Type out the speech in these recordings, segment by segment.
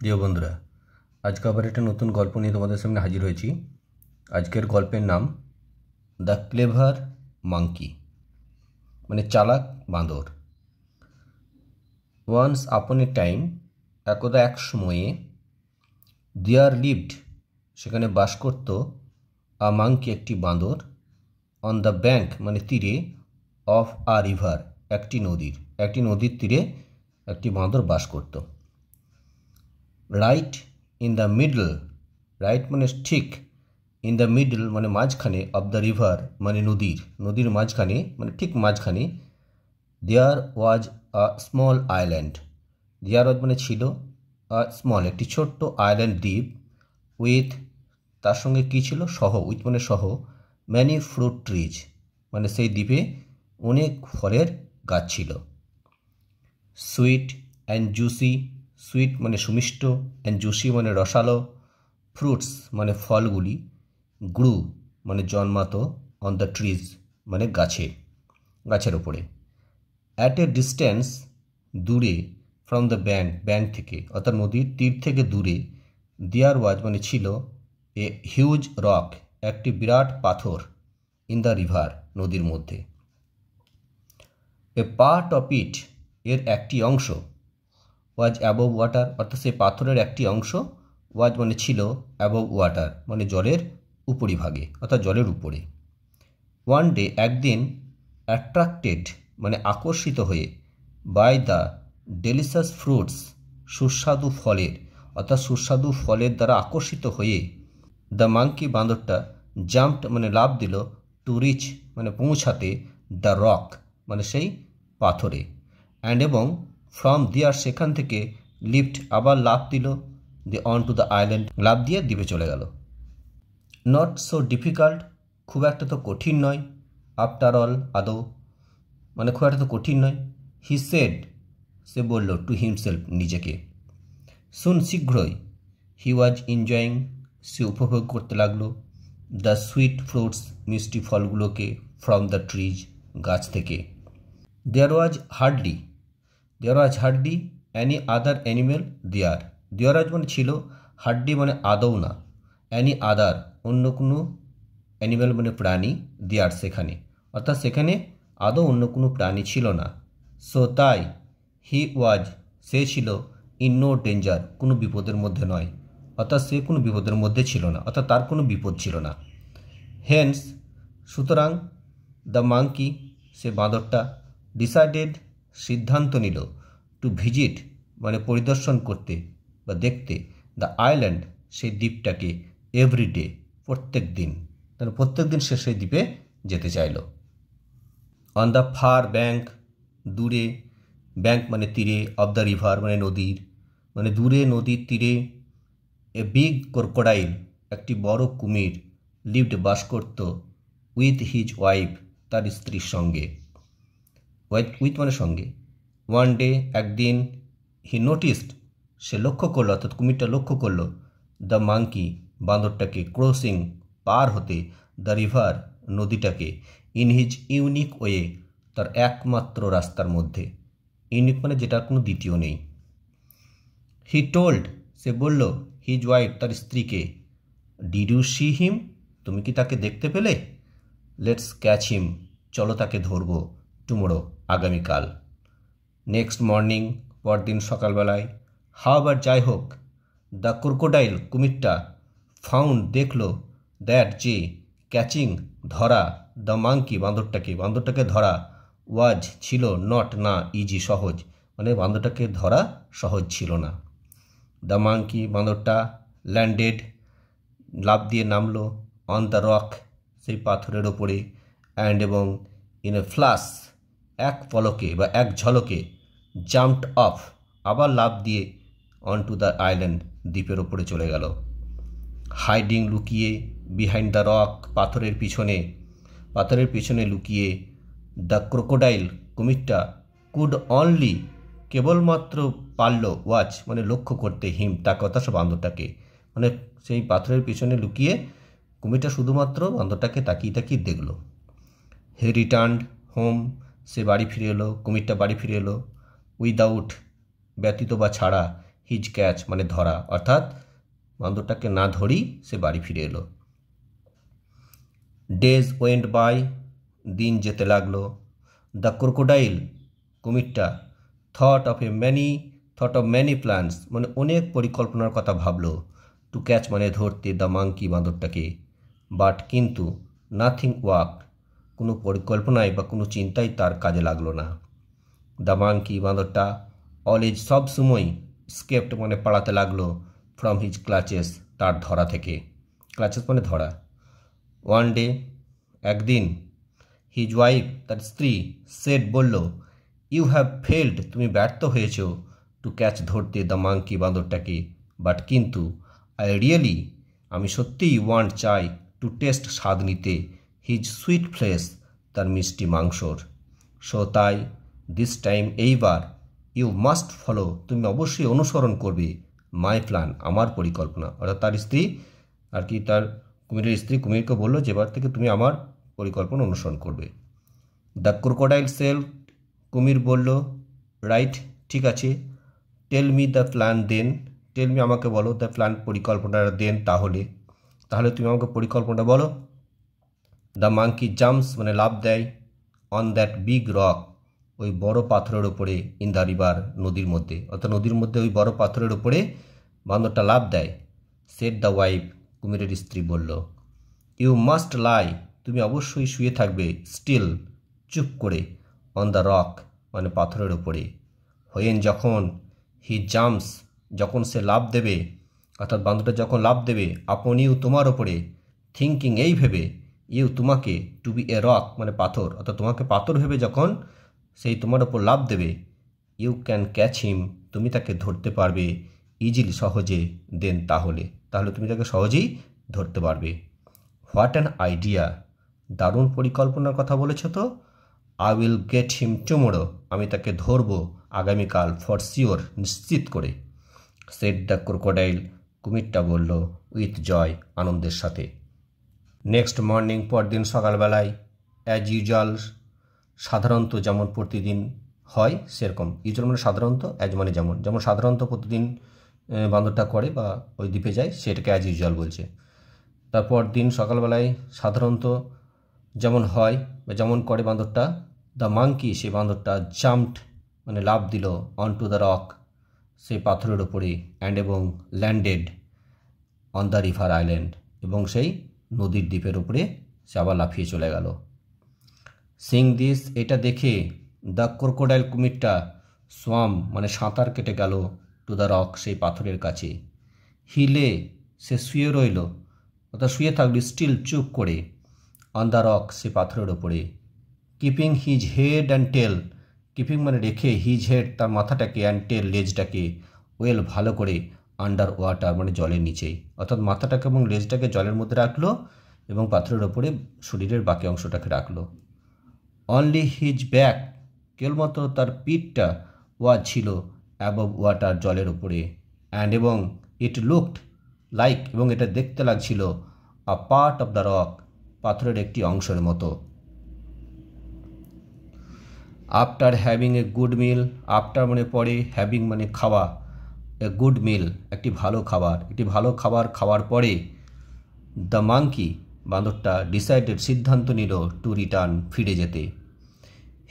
প্রিয় বন্ধুরা, আজকে আবার একটা নতুন গল্প নিয়ে তোমাদের সামনে হাজির হয়েছি। আজকের গল্পের নাম দ্য ক্লেভার মাঙ্কি, মানে চালাক বাঁদর। ওয়ান্স আপন এ টাইম, একদা এক সময়ে, দেয়ার লিভড, সেখানে বাস করত, আ মাঙ্কি, একটি বাঁদর, অন দ্য ব্যাঙ্ক, মানে তীরে, অফ আ রিভার, একটি নদীর তীরে একটি বাঁদর বাস করত। Right in the middle, right মানে ঠিক, ইন দ্য মিডল মানে মাঝখানে, অফ দ্য রিভার মানে নদীর মাঝখানে, মানে ঠিক মাঝখানে, দেয়ার ওয়াজ a small island, there was মানে ছিল, আ স্মল একটি ছোট্ট আইল্যান্ড দ্বীপ, উইথ তার সঙ্গে কী ছিল, সহ, উইথ মানে সহ, ম্যানি ফ্রুট ট্রিজ মানে সেই দ্বীপে অনেক ফলের গাছ ছিল। সুইট অ্যান্ড জুসি, সুইট মানে সুমিষ্ট, অ্যান্ড জুসি মানে রসালো, ফ্রুটস মানে ফলগুলি, গ্রু মানে জন্মাতো, অন দ্য ট্রিজ মানে গাছের ওপরে। অ্যাট এ ডিস্টেন্স, দূরে, ফ্রম দ্য ব্যাঙ্ক থেকে, অর্থাৎ নদীর তীর থেকে দূরে, দেয়ার ওয়াজ মানে ছিল, এ হিউজ রক, একটি বিরাট পাথর, ইন দ্য রিভার নদীর মধ্যে। এ পার্ট অফ ইট, এর একটি অংশ, ওয়াজ অ্যাবভ ওয়াটার, অর্থাৎ সেই পাথরের একটি অংশ, ওয়াজ মানে ছিল, অ্যাবভ ওয়াটার মানে জলের উপরিভাগে, অর্থাৎ জলের উপরে। ওয়ান ডে, একদিন, অ্যাট্রাক্টেড মানে আকর্ষিত হয়ে, বাই দ্য ডেলিশাস ফ্রুটস, সুস্বাদু ফলের, অর্থাৎ সুস্বাদু ফলের দ্বারা আকর্ষিত হয়ে, দ্য মাঙ্কি বাঁদরটা, জাম্পড মানে লাফ দিল, টু রিচ মানে পৌঁছাতে, দ্য রক মানে সেই পাথরে, অ্যান্ড এবং, ফ্রম দেয়ার সেখান থেকে, লিফট আবার লাফ দিল, দি অন টু দ্য আইল্যান্ড, লাফ দিয়ে দ্বীপে চলে গেল। নট সো ডিফিকাল্ট, খুব একটা তো কঠিন নয়, আফটার অল, আদৌ, মানে খুব একটা তো কঠিন নয়, হি সেড, সে বলল, টু হিমসেলফ, নিজেকে। শুন, শীঘ্রই, হি ওয়াজ এনজয়িং, সে উপভোগ করতে লাগলো, দ্য সুইট ফ্রুটস, মিষ্টি ফলগুলোকে, ফ্রম দ্য ট্রিজ, গাছ থেকে। There was hardly any other animal there, there was মানে ছিল, হার্ডলি মানে আদৌ না, অ্যানি আদার অন্য কোনো, অ্যানিমেল মানে প্রাণী, দেয়ার সেখানে, অর্থাৎ সেখানে আদৌ অন্য কোনো প্রাণী ছিল না। সো তাই, হি ওয়াজ সে ছিল, ইন নো ডেঞ্জার কোনো বিপদের মধ্যে নয়, অর্থাৎ সে কোনো বিপদের মধ্যে ছিল না, অর্থাৎ তার কোনো বিপদ ছিল না। হেন্স সুতরাং, দ্য মাঙ্কি সে বাঁদরটা, ডিসাইডেড সিদ্ধান্ত নিল, টু ভিজিট মানে পরিদর্শন করতে বা দেখতে, দ্য আইল্যান্ড সেই দ্বীপটাকে, এভরিডে প্রত্যেক দিন, তাহলে প্রত্যেক দিন সে সেই দ্বীপে যেতে চাইল। অন দ্য ফার ব্যাঙ্ক, দূরে, ব্যাঙ্ক মানে তীরে, অফ দ্য রিভার মানে নদীর, মানে দূরে নদীর তীরে, এ বিগ ক্রোকোডাইল একটি বড় কুমির, লিভড বাস করত, উইথ হিজ ওয়াইফ তার স্ত্রীর সঙ্গে, উইথ মানে সঙ্গে। ওয়ান ডে একদিন, হি নোটিসড সে লক্ষ্য করলো, অর্থাৎ কুমিরটা লক্ষ্য করলো, দ্য মাঙ্কি বাঁদরটাকে, ক্রসিং পার হতে, দ্য রিভার নদীটাকে, ইন হিজ ইউনিক ওয়ে তার একমাত্র রাস্তার মধ্যে, ইউনিক মানে যেটার কোনো দ্বিতীয় নেই। হি টোল্ড সে বলল, হিজ ওয়াইফ তার স্ত্রীকে, ডিড ইউ সি হিম তুমি কি তাকে দেখতে পেলে, লেটস ক্যাচ হিম চলো তাকে ধরবো, টুমোরো আগামীকাল। নেক্সট মর্নিং পরদিন সকালবেলায়, হাওয়ার যাই হোক, দ্য ক্রোকোডাইল কুমিরটা, ফাউন্ড দেখল, দ্যাট যে, ক্যাচিং ধরা, দ্য মাঙ্কি বাঁদরটাকে ধরা, ওয়াজ ছিল, নট না, ইজি সহজ, মানে বাঁদরটাকে ধরা সহজ ছিল না। দ্য মাঙ্কি বাঁদরটা, ল্যান্ডেড লাফ দিয়ে নামলো, অন দ্য রক সেই পাথরের ওপরে, অ্যান্ড এবং, ইন এ ফ্লাশ এক পলকে বা এক ঝলকে, জাম্পড অফ আবার লাফ দিয়ে, অন টু দ্য আইল্যান্ড দ্বীপের ওপরে চলে গেল। হাইডিং লুকিয়ে, বিহাইন্ড দ্য রক পাথরের পিছনে লুকিয়ে, দ্য ক্রোকোডাইল কুমিরটা, কুড অনলি কেবলমাত্র পারল, ওয়াচ মানে লক্ষ্য করতে, হিম তাকে, অর্থাৎ বাঁদরটাকে, মানে সেই পাথরের পিছনে লুকিয়ে কুমিরটা শুধুমাত্র বাঁদরটাকে তাকিয়ে দেখল। হি রিটার্নড হোম সে বাড়ি ফিরে এলো, কুমিরটা বাড়ি ফিরে এলো, উইদাউট ব্যতীত বা ছাড়া, হিজ ক্যাচ মানে ধরা, অর্থাৎ বান্দরটাকে না ধরেই সে বাড়ি ফিরে এলো। ডেজ ওয়েন্ট বাই, দিন যেতে লাগলো। দ্য ক্রোকোডাইল কুমিরটা থট অফ ম্যানি প্ল্যান্স মানে অনেক পরিকল্পনার কথা ভাবলো। টু ক্যাচ মানে ধরতে দ্য মাঙ্কি বান্দরটাকে। বাট কিন্তু নাথিং ওয়ার্ক, কোনো পরিকল্পনায় বা কোনো চিন্তাই তার কাজে লাগলো না। দ্য মাঙ্কি বান্দরটা অলওয়েজ সবসময় স্কেপ্ট মানে পালাতে লাগলো ফ্রম হিজ ক্লাচেস তার ধরা থেকে। ক্লাচেস মানে ধরা। ওয়ান ডে একদিন হিজ ওয়াইফ তার স্ত্রী সেড বলল, ইউ হ্যাভ ফেল্ড তুমি ব্যর্থ হয়েছ টু ক্যাচ ধরতে দ্য মাঙ্কি বান্দরটাকে। বাট কিন্তু আই রিয়েলি আমি সত্যিই ওয়ান্ট চাই টু টেস্ট স্বাদ নিতে হিজ সুইট ফ্লেশ তার মিষ্টি মাংসর। সো তাই দিস টাইম এইবার ইউ মাস্ট ফলো তুমি অবশ্যই অনুসরণ করবে মাই প্ল্যান আমার পরিকল্পনা। অর্থাৎ তার স্ত্রী আর কি তার কুমিরের স্ত্রী কুমিরকে বললো যে এবার থেকে তুমি আমার পরিকল্পনা অনুসরণ করবে। দ্য ক্রোকোডাইল সেল কুমির বলল, রাইট ঠিক আছে, tell me the plan then, tell me আমাকে বলো দ্য প্ল্যান পরিকল্পনাটা দেন তাহলে তুমি আমাকে পরিকল্পনাটা বলো। দ্য মাঙ্কি জাম্পস মানে লাফ দেয় অন দ্যাট বিগ রক ওই বড় পাথরের ওপরে ইন দ্য রিভার নদীর মধ্যে, অর্থাৎ নদীর মধ্যে ওই বড় পাথরের ওপরে বান্দরটা লাফ দেয়। সেড দ্য ওয়াইফ কুমিরের স্ত্রী বলল, ইউ মাস্ট লাই তুমি অবশ্যই শুয়ে থাকবে স্টিল চুপ করে অন দ্য রক মানে পাথরের ওপরে। হোয়েন যখন হি জাম্পস যখন সে লাফ দেবে, অর্থাৎ বান্দরটা যখন লাফ দেবে আপন ইউ তোমার ওপরে, থিঙ্কিং এই ভেবে ইউ তোমাকে টু বি এ রক মানে পাথর, অর্থাৎ তোমাকে পাথর ভেবে যখন সেই তোমার ওপর লাফ দেবে, ইউ ক্যান ক্যাচ হিম তুমি তাকে ধরতে পারবে ইজিলি সহজে, দেন তাহলে তুমি তাকে সহজেই ধরতে পারবে। হোয়াট অ্যান আইডিয়া দারুণ পরিকল্পনার কথা বলেছ তো। I will get him tomorrow আমি তাকে ধরবো আগামীকাল ফর শিওর নিশ্চিত করে। সেড দ্য ক্রোকোডাইল কুমিরটা বলল উইথ জয় আনন্দের সাথে। নেক্সট মর্নিং পরদিন সকালবেলায় অ্যাজ ইউজুয়াল সাধারণত যেমন প্রতিদিন হয় সেরকম, ইউজুয়াল মানে সাধারণত, অ্যাজ মানে যেমন সাধারণত প্রতিদিন বান্দরটা করে বা ওই দ্বীপে যায় সেটাকে অ্যাজ ইউজুয়াল বলছে। তারপর দিন সকালবেলায় সাধারণত যেমন হয় বা যেমন করে বান্দরটা, দ্য মাঙ্কি সে বান্দরটা জাম্পড মানে লাফ দিল অন টু দ্য রক সেই পাথরের ওপরে অ্যান্ড এবং landed on the river island এবং সেই নদীর দ্বীপের উপরে সে আবার লাফিয়ে চলে গেল। সিং দিস এটা দেখে দ্য ক্রোকোডাইল কুমিরটা সোয়াম মানে সাঁতার কেটে গেল টু দ্য রক সেই পাথরের কাছে। হিলে সে শুয়ে রইল, অর্থাৎ শুয়ে থাকল স্টিল চুপ করে অন দ্য রক সে পাথরের ওপরে। Keeping his head and tail keeping মানে রেখে হিজ হেড তার মাথাটাকে অ্যান্ড টেল লেজটাকে ওয়েল ভালো করে আন্ডার ওয়াটার মানে জলের নিচেই, অর্থাৎ মাথাটাকে এবং লেজটাকে জলের মধ্যে রাখলো এবং পাথরের ওপরে শরীরের বাকি অংশটাকে রাখলো। অনলি হিজ ব্যাক কেবলমাত্র তার পিঠটা ছিল অ্যাবভ ওয়াটার জলের উপরে, অ্যান্ড এবং ইট লুকড লাইক এবং এটা দেখতে লাগছিল আ পার্ট অফ দ্য রক পাথরের একটি অংশের মতো। After having a good mill after মানে পরে, হ্যাভিং মানে খাওয়া, এ গুড মিল একটি ভালো খাবার খাওয়ার পরে দ্য মাঙ্কি বান্দরটা ডিসাইডেড সিদ্ধান্ত নিল টু রিটার্ন ফিরে যেতে।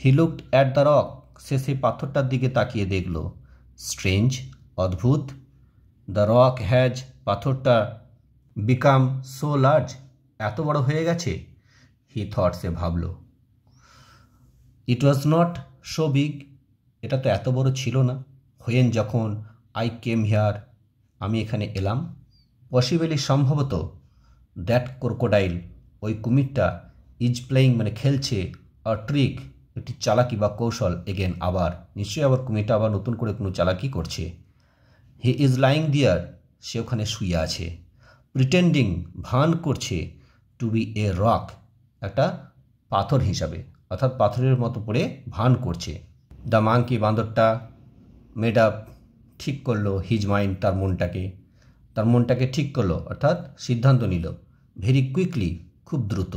He looked at the rock সে সেই পাথরটার দিকে তাকিয়ে দেখল। স্ট্রেঞ্জ অদ্ভুত, দ্য রক হ্যাজ পাথরটা বিকাম সো লার্জ এত বড় হয়ে গেছে। হি থট সে ভাবল। It was not so big এটা তো এত বড় ছিল না। হোয়েন যখন আই কেম হিয়ার আমি এখানে এলাম। পসিবলি সম্ভবত দ্যাট ক্রোকোডাইল ওই কুমিরটা ইজ প্লেয়িং মানে খেলছে আর ট্রিক একটি চালাকি বা কৌশল এগেন আবার, নিশ্চয়ই আবার কুমিরটা আবার নতুন করে কোনো চালাকি করছে। হি ইজ লাইং দিয়ার সে ওখানে শুয়ে আছে। প্রিটেন্ডিং ভান করছে টু বি এ রক একটা পাথর হিসাবে, অর্থাৎ পাথরের মতো পড়ে ভান করছে। দ্য মাঙ্কি বান্দরটা মেড আপ ঠিক করলো হিজ মাইন্ড তার মনটাকে ঠিক করলো, অর্থাৎ সিদ্ধান্ত নিল। ভেরি কুইকলি খুব দ্রুত।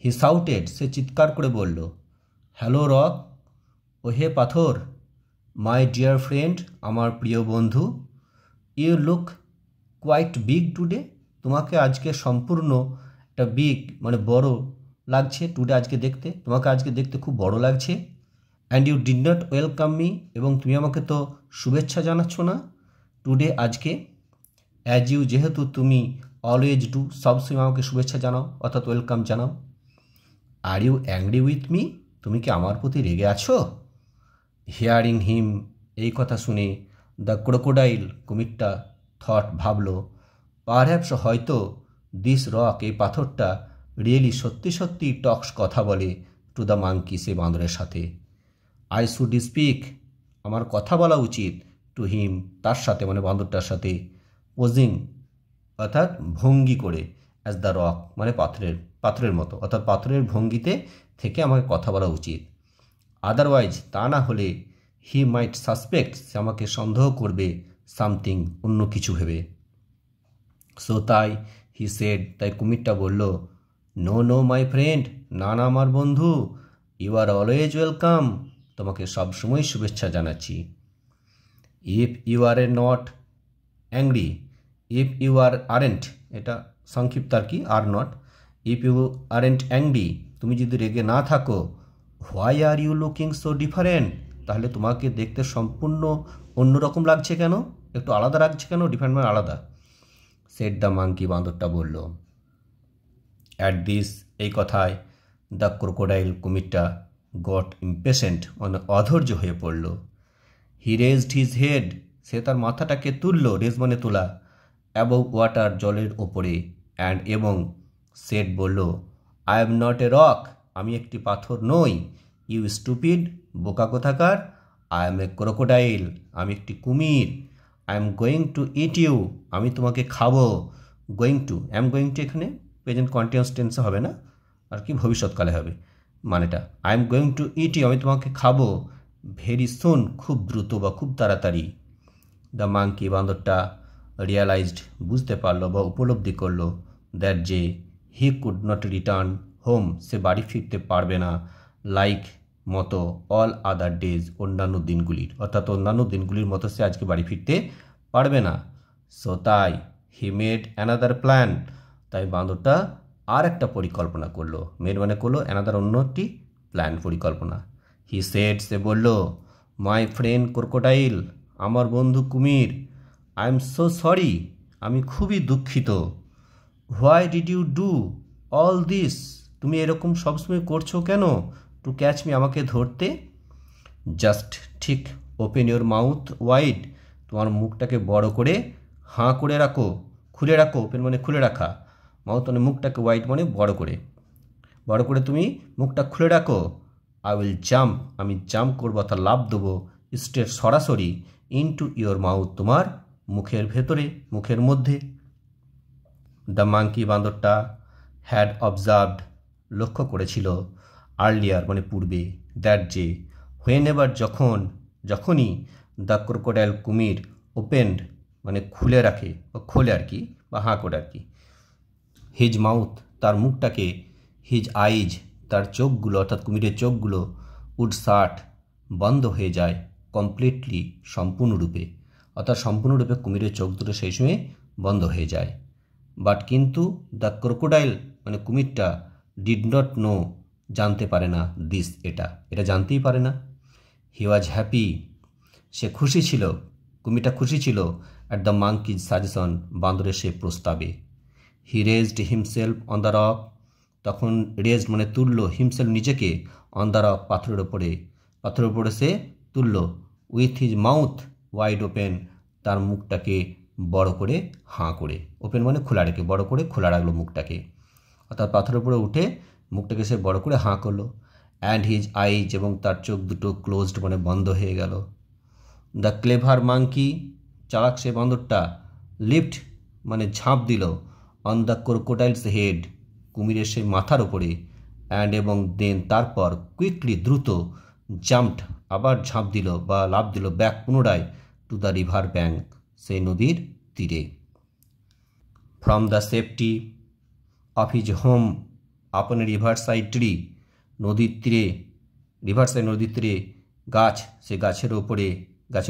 হি সাউটেড সে চিৎকার করে বলল, হ্যালো রক ও হে পাথর মাই ডিয়ার ফ্রেন্ড, আমার প্রিয় বন্ধু, you look quite big today. তোমাকে আজকে সম্পূর্ণ একটা বিগ মানে বড় লাগছে। টুডে আজকে দেখতে, তোমাকে আজকে দেখতে খুব বড় লাগছে। And you did not welcome me, এবং তুমি আমাকে তো শুভেচ্ছা জানাচ্ছ না টুডে আজকে। অ্যাজ ইউ, যেহেতু তুমি অলওয়েজ ডু, সবসময় আমাকে শুভেচ্ছা জানাও অর্থাৎ ওয়েলকাম জানাও। Are you angry with me, তুমি কি আমার প্রতি রেগে আছো? হিয়ারিং হিম, এই কথা শুনে দ্য ক্রোকোডাইল, কুমিরটা থট, ভাবল, পারহ্যাপস, হয়তো, দিস রক, এই পাথরটা, রিয়েলি, সত্যি সত্যি টক্স, কথা বলে, টু দ্য মাঙ্কি, সে বাঁদরের সাথে। আই শুড স্পিক, আমার কথা বলা উচিত, টু হিম, তার সাথে মানে বাঁদরটার সাথে, পোজিং অর্থাৎ ভঙ্গি করে, অ্যাজ দ্য রক মানে পাথরের মতো অর্থাৎ পাথরের ভঙ্গিতে থেকে আমাকে কথা বলা উচিত। আদারওয়াইজ, তা না হলে, হি মাইট সাসপেক্ট, সে আমাকে সন্দেহ করবে, সামথিং, অন্য কিছু ভেবে। সো তাই, হি সেড, তাই কুমিরটা বলল, নো নো মাই ফ্রেন্ড, না না আমার বন্ধু, ইউ আর অলওয়েজ ওয়েলকাম, তোমাকে সবসময় শুভেচ্ছা জানাচ্ছি। If you are a not angry, if you aren't, এটা সংক্ষিপ্ত আর কি, are not, if you aren't angry, তুমি যদি রেগে না থাকো, why are you looking so different, তাহলে তোমাকে দেখতে সম্পূর্ণ অন্যরকম লাগছে কেন, একটু আলাদা লাগছে কেন, ডিফারেন্ট মানে আলাদা। সেড দ্য মাঙ্কি, বাঁদরটা বলল। অ্যাট দিস, এই কথায়, দ্য ক্রোকোডাইল, কুমিরটা, গট ইম্পেশেন্ট, মানে অধৈর্য হয়ে পড়ল। হি রেজড হিজ হেড, সে তার মাথাটাকে তুলল, রেজ মানে তোলা, অ্যাবভ ওয়াটার, জলের ওপরে, অ্যান্ড এবং, সেড বলল, I am not a rock, আমি একটি পাথর নই, ইউ স্টুপিড, বোকা কোথাকার, আই এম এ ক্রোকোডাইল, আমি একটি কুমির, I am going to eat you, আমি তোমাকে খাবো। Going to, am going to এখানে প্রেজেন্ট কন্টিনিউয়াস টেন্সে হবে না আর কি, ভবিষ্যৎকালে হবে মানেটা। I am going to eat you, আমি তোমাকে খাবো, ভেরি সুন, খুব দ্রুত বা খুব তাড়াতাড়ি। দ্য মাঙ্কি, বাঁদরটা, রিয়ালাইজড, বুঝতে পারলো বা উপলব্ধি করলো, দ্যাট যে, he could not return home, সে বাড়ি ফিরতে পারবে না, লাইক মতো, অল আদার ডেজ, অন্যান্য দিনগুলির, অর্থাৎ অন্যান্য দিনগুলির মতো সে আজকে বাড়ি ফিরতে পারবে না। সো তাই, হি মেড অ্যানাদার প্ল্যান, তাই বাঁদরটা আর একটা পরিকল্পনা করলো, মেড মানে করলো, অ্যানাদার অন্য একটি প্ল্যান, পরিকল্পনা। হি সেড, সে বলল, মাই ফ্রেন্ড ক্রোকোডাইল, আমার বন্ধু কুমির, আই এম সো সরি, আমি খুবই দুঃখিত। Why did you do all this, তুমি এরকম সবসময় করছো কেন, টু ক্যাচ মি, আমাকে ধরতে। জাস্ট, ঠিক, ওপেন ইউর মাউথ ওয়াইড, তোমার মুখটাকে বড় করে হাঁ করে রাখো, খুলে রাখো, ওপেন মানে খুলে রাখা, মাউথ মানে মুখটাকে, ওয়াইড মানে বড় করে তুমি মুখটা খুলে রাখো। আই উইল জাম্প, আমি জাম্প করবো অর্থাৎ লাভ দেবো, স্ট্রেট, সরাসরি, ইনটু ইয়োর মাউথ, তোমার মুখের ভেতরে, মুখের মধ্যে। দ্য মাঙ্কি, বাঁদরটা, হ্যাড অবজার্ভড, লক্ষ্য করেছিল, আর্লিয়ার মানে পূর্বে, দ্যাট যে, হোয়েন এভার, যখনই, দ্য ক্রোকোডাইল, কুমির, ওপেন্ড মানে খুলে রাখে বা খোলে আর কি, বা হাঁ করে আর কি, হিজ মাউথ, তার মুখটাকে, হিজ আইজ, তার চোখগুলো অর্থাৎ কুমিরের চোখগুলো, উড শাট, বন্ধ হয়ে যায়, কমপ্লিটলি, সম্পূর্ণরূপে, অর্থাৎ সম্পূর্ণরূপে কুমিরের চোখ দুটো সেই সময় বন্ধ হয়ে যায়। বাট কিন্তু, দ্য ক্রোকোডাইল মানে কুমিরটা, ডিড নট নো, জানতে পারে না, দিস, এটা জানতেই পারে না। হি ওয়াজ হ্যাপি, সে খুশি ছিল, কুমিরটা খুশি ছিল, অ্যাট দ্য মাঙ্কিজ সাজেশন, বাঁদরের সে প্রস্তাবে। He raised himself on the rock, তখন রেজড মানে তুলল, হিমসেলফ নিজেকে, অন দ্য রক পাথরের উপরে সে তুলল, with his mouth wide open, তার মুখটাকে বড় করে হাঁ করে, ওপেন মানে খোলা রেখে, বড় করে খোলা রাখলো মুখটাকে, অর্থাৎ পাথরের উপরে উঠে মুখটাকে সে বড় করে হাঁ করলো। অ্যান্ড হিজ আইজ, এবং তার চোখ দুটো ক্লোজড মানে বন্ধ হয়ে গেল। দ্য ক্লেভার মাঙ্কি, চালাক সে বাঁদরটা, লিফট মানে ঝাঁপ দিল, অন দ্য ক্রোকোডাইলস হেড, কুমিরের সেই মাথার ওপরে, অ্যান্ড এবং দেন তারপর, কুইকলি দ্রুত, জাম্পড আবার ঝাঁপ দিল বা লাফ দিল, ব্যাক পুনরায়, টু দ্য রিভার ব্যাঙ্ক, সেই নদীর তীরে। From the safety of his home আপন রিভার সাইড ট্রি, নদীর তীরে, রিভার সাইড নদীর তীরে, গাছ, সে গাছের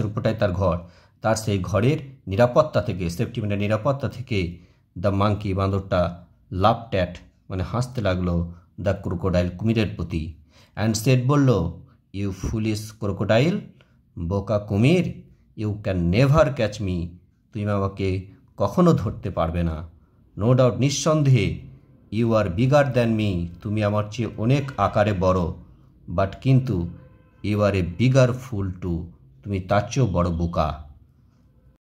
উপরটাই তার ঘর, তার সেই ঘরের নিরাপত্তা থেকে, সেফটি মানে নিরাপত্তা থেকে দ্য মাঙ্কি, বাঁদরটা, লাফড অ্যাট মানে হাসতে লাগলো দ্য ক্রোকোডাইল, কুমিরের প্রতি। অ্যান্ড সেড বলল, ইউ ফুলিশ ক্রোকোডাইল, বোকা কুমির, you can never catch me, তুমি আমাকে কখনো ধরতে পারবে না। নো ডাউট, নিঃসন্দেহে, you are bigger than me, তুমি আমার চেয়ে অনেক আকারে বড়, বাট কিন্তু you are a bigger fool too, তুমি তার চেয়েও বড় বোকা।